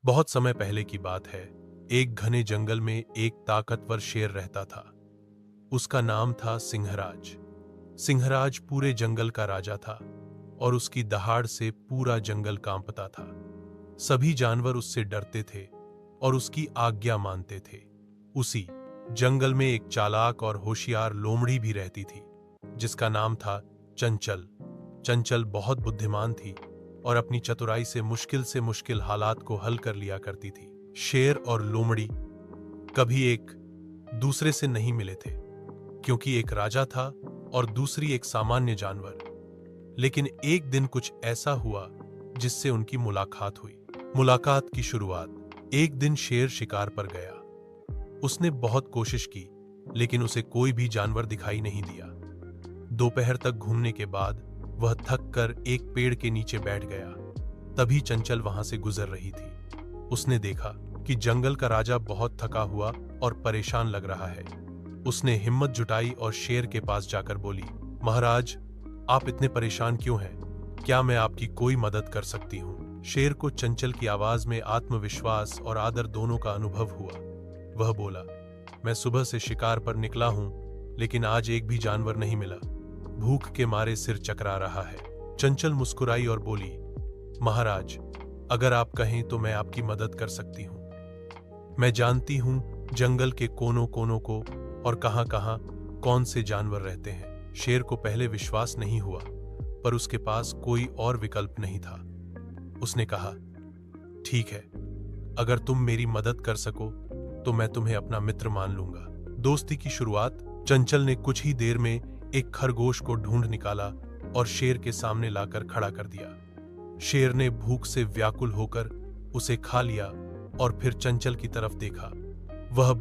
बहुत समय पहले की बात है। एक घने जंगल में एक ताकतवर शेर रहता था। उसका नाम था सिंहराज। सिंहराज पूरे जंगल का राजा था और उसकी दहाड़ से पूरा जंगल कांपता था। सभी जानवर उससे डरते थे और उसकी आज्ञा मानते थे। उसी जंगल में एक चालाक और होशियार लोमड़ी भी रहती थी, जिसका नाम था चंचल। चंचल बहुत बुद्धिमान थी और अपनी चतुराई से मुश्किल हालात को हल कर लिया करती थी। शेर और लोमड़ी कभी एक दूसरे से नहीं मिले थे, क्योंकि एक राजा था और दूसरी एक सामान्य जानवर। लेकिन एक दिन कुछ ऐसा हुआ जिससे उनकी मुलाकात हुई। मुलाकात की शुरुआत। एक दिन शेर शिकार पर गया। उसने बहुत कोशिश की, लेकिन उसे कोई भी जानवर दिखाई नहीं दिया। दोपहर तक घूमने के बाद वह थक कर एक पेड़ के नीचे बैठ गया। तभी चंचल वहां से गुजर रही थी। उसने देखा कि जंगल का राजा बहुत थका हुआ और परेशान लग रहा है। उसने हिम्मत जुटाई और शेर के पास जाकर बोली, महाराज, आप इतने परेशान क्यों हैं? क्या मैं आपकी कोई मदद कर सकती हूँ? शेर को चंचल की आवाज में आत्मविश्वास और आदर दोनों का अनुभव हुआ। वह बोला, मैं सुबह से शिकार पर निकला हूं, लेकिन आज एक भी जानवर नहीं मिला। भूख के मारे सिर चकरा रहा है। चंचल मुस्कुराई और बोली, महाराज, अगर आप कहें तो मैं आपकी मदद कर सकती हूं। मैं जानती हूं जंगल के कोनों कोनों को और कहां कहां कौन से जानवर रहते हैं। शेर को पहले विश्वास नहीं हुआ, पर उसके पास कोई और विकल्प नहीं था। उसने कहा, ठीक है, अगर तुम मेरी मदद कर सको तो मैं तुम्हें अपना मित्र मान लूंगा। दोस्ती की शुरुआत। चंचल ने कुछ ही देर में एक खरगोश को ढूंढ निकाला और शेर के सामने लाकर खड़ा कर दिया। शेर ने भूख से व्याकुल होकर उसे खा लिया और फिर चंचल की तरफ देखा। वह